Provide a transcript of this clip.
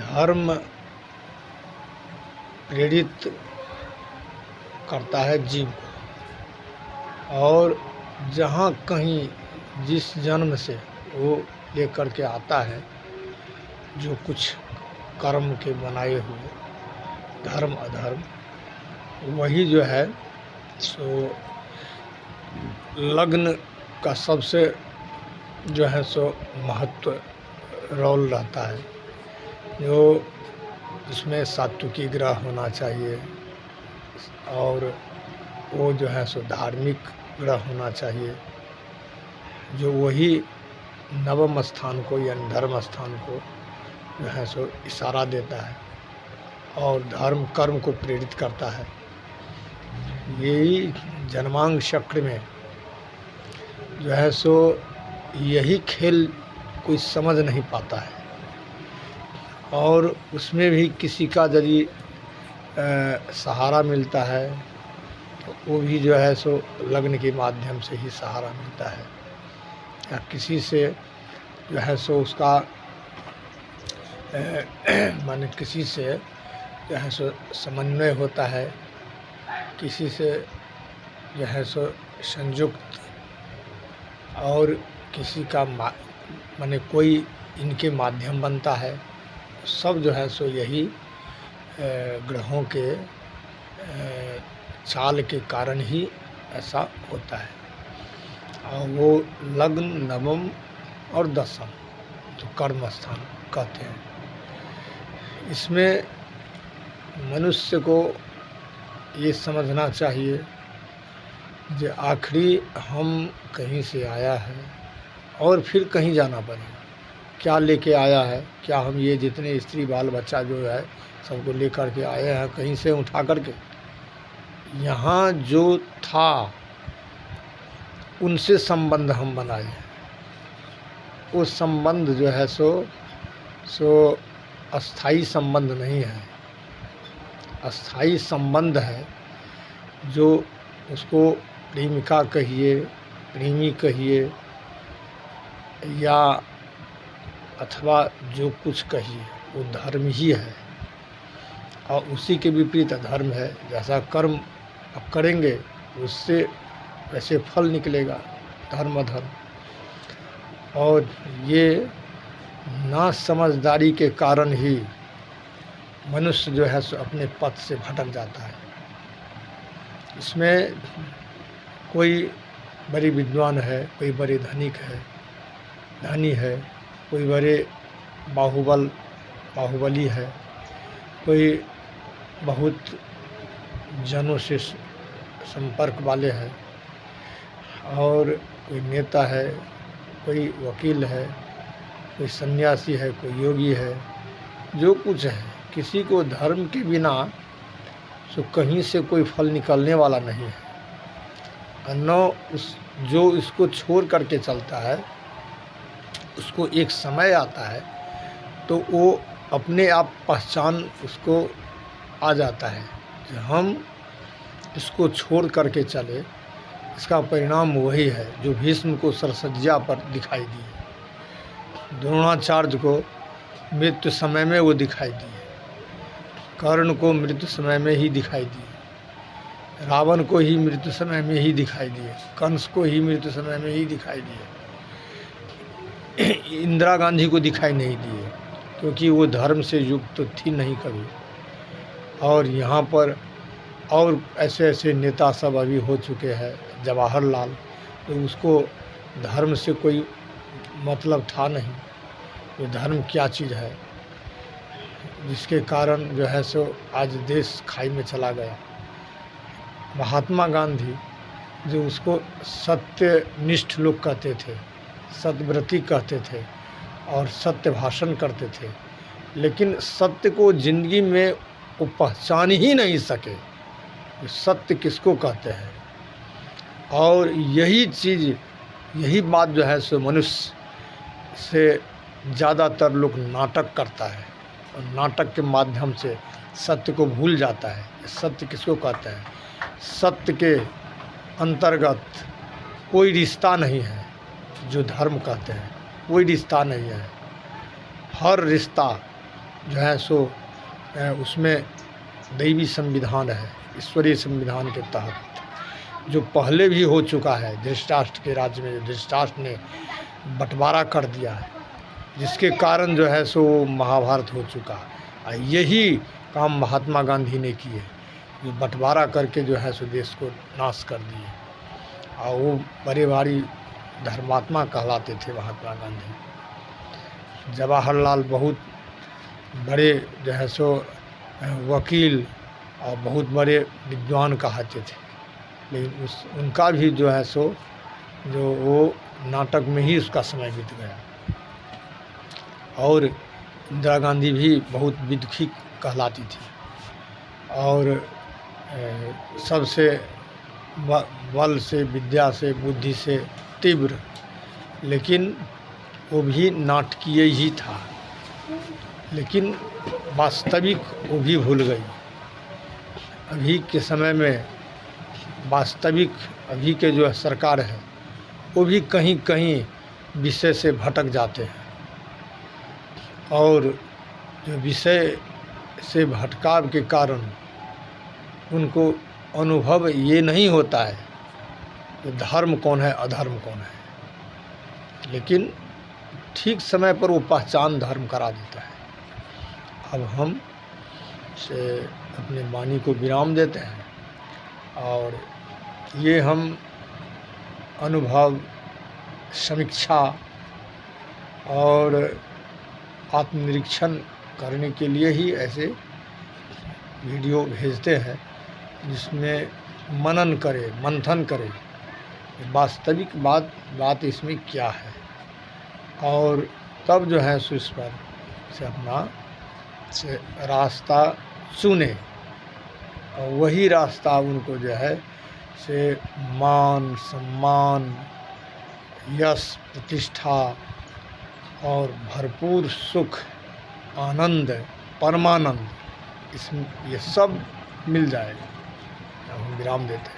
धर्म प्रेरित करता है जीव को, और जहाँ कहीं जिस जन्म से वो लेकर के आता है जो कुछ कर्म के बनाए हुए धर्म अधर्म, वही जो है सो लग्न का सबसे जो है सो महत्व रोल रहता है। जो इसमें सात्विकी ग्रह होना चाहिए और वो जो है सो धार्मिक ग्रह होना चाहिए, जो वही नवम स्थान को यानी धर्म स्थान को जो है सो इशारा देता है और धर्म कर्म को प्रेरित करता है। यही जन्मांग चक्र में जो है सो यही खेल कोई समझ नहीं पाता है, और उसमें भी किसी का यदि सहारा मिलता है तो वो भी जो है सो लग्न के माध्यम से ही सहारा मिलता है, या किसी से जो है सो उसका माने किसी से जो है सो समन्वय होता है, किसी से जो है सो संयुक्त, और किसी का माने कोई इनके माध्यम बनता है। सब जो है सो यही ग्रहों के चाल के कारण ही ऐसा होता है। और वो लग्न नवम और दसम जो कर्म स्थान कहते हैं, इसमें मनुष्य को ये समझना चाहिए कि आखिरी हम कहीं से आया है और फिर कहीं जाना पड़ेगा। क्या लेके आया है, क्या हम ये जितने स्त्री बाल बच्चा जो है सबको लेकर के आए हैं कहीं से उठा करके? यहाँ जो था उनसे संबंध हम बनाए हैं। वो संबंध जो है सो अस्थाई संबंध नहीं है, अस्थाई संबंध है। जो उसको प्रेमिका कहिए, प्रेमी कहिए, या अथवा जो कुछ कहिए, वो धर्म ही है। और उसी के विपरीत धर्म है। जैसा कर्म आप करेंगे उससे वैसे फल निकलेगा, धर्म अधर्म। और ये ना समझदारी के कारण ही मनुष्य जो है सो अपने पथ से भटक जाता है। इसमें कोई बड़ी विद्वान है, कोई बड़े धनी है, कोई बड़े बाहुबली है, कोई बहुत जनों से संपर्क वाले हैं, और कोई नेता है, कोई वकील है, कोई सन्यासी है, कोई योगी है, जो कुछ है। किसी को धर्म के बिना तो कहीं से कोई फल निकलने वाला नहीं है। न जो इसको छोड़ करके चलता है उसको एक समय आता है तो वो अपने आप पहचान उसको आ जाता है कि हम इसको छोड़ करके चले। इसका परिणाम वही है जो भीष्म को सरसज्जा पर दिखाई दिए, द्रोणाचार्य को मृत्यु समय में वो दिखाई दिए, कर्ण को मृत्यु समय में ही दिखाई दिए, रावण को ही मृत्यु समय में ही दिखाई दिए, कंस को ही मृत्यु समय में ही दिखाई दिए, इंदिरा गांधी को दिखाई नहीं दिए, क्योंकि वो धर्म से युक्त तो थी नहीं कभी। और यहाँ पर और ऐसे ऐसे नेता सब अभी हो चुके हैं। जवाहरलाल, तो उसको धर्म से कोई मतलब था नहीं, वो धर्म क्या चीज़ है, जिसके कारण जो है सो आज देश खाई में चला गया। महात्मा गांधी, जो उसको सत्यनिष्ठ लोग कहते थे, सत्यव्रती कहते थे और सत्य भाषण करते थे, लेकिन सत्य को ज़िंदगी में वो पहचान ही नहीं सके सत्य किसको कहते हैं। और यही चीज़, यही बात जो है सो मनुष्य से ज़्यादातर लोग नाटक करता है, और नाटक के माध्यम से सत्य को भूल जाता है। सत्य किसको कहते हैं? सत्य के अंतर्गत कोई रिश्ता नहीं है, जो धर्म कहते हैं कोई रिश्ता नहीं है। हर रिश्ता जो है सो उसमें दैवी संविधान है, ईश्वरीय संविधान के तहत जो पहले भी हो चुका है। धृतराष्ट्र के राज्य में धृतराष्ट्र ने बंटवारा कर दिया है, जिसके कारण जो है सो महाभारत हो चुका। यही काम महात्मा गांधी ने किए, जो बंटवारा करके जो है सो देश को नाश कर दिए। और वो बड़े भारी धर्मात्मा कहलाते थे महात्मा गांधी। जवाहरलाल बहुत बड़े जो है सो वकील और बहुत बड़े विद्वान कहते थे, लेकिन उनका भी जो है सो जो वो नाटक में ही उसका समय बीत गया। और इंदिरा गांधी भी बहुत विदुषी कहलाती थी और सबसे बल से, विद्या से, बुद्धि से तीव्र, लेकिन वो भी नाटकीय ही था। लेकिन वास्तविक वो भी भूल गई। अभी के समय में वास्तविक अभी के जो सरकार है वो भी कहीं कहीं विषय से भटक जाते हैं, और जो विषय से भटकाव के कारण उनको अनुभव ये नहीं होता है कि धर्म कौन है, अधर्म कौन है। लेकिन ठीक समय पर वो पहचान धर्म करा देता है। अब हम से अपने वाणी को विराम देते हैं और ये हम अनुभव, समीक्षा और आत्मनिरीक्षण करने के लिए ही ऐसे वीडियो भेजते हैं, जिसमें मनन करें, मंथन करें वास्तविक बात इसमें क्या है, और तब जो है सो इस पर से अपना से रास्ता चुने, और वही रास्ता उनको जो है से मान, सम्मान, यश, प्रतिष्ठा और भरपूर सुख, आनंद, परमानंद, इसमें ये सब मिल जाएगा। अब हम विराम देते हैं।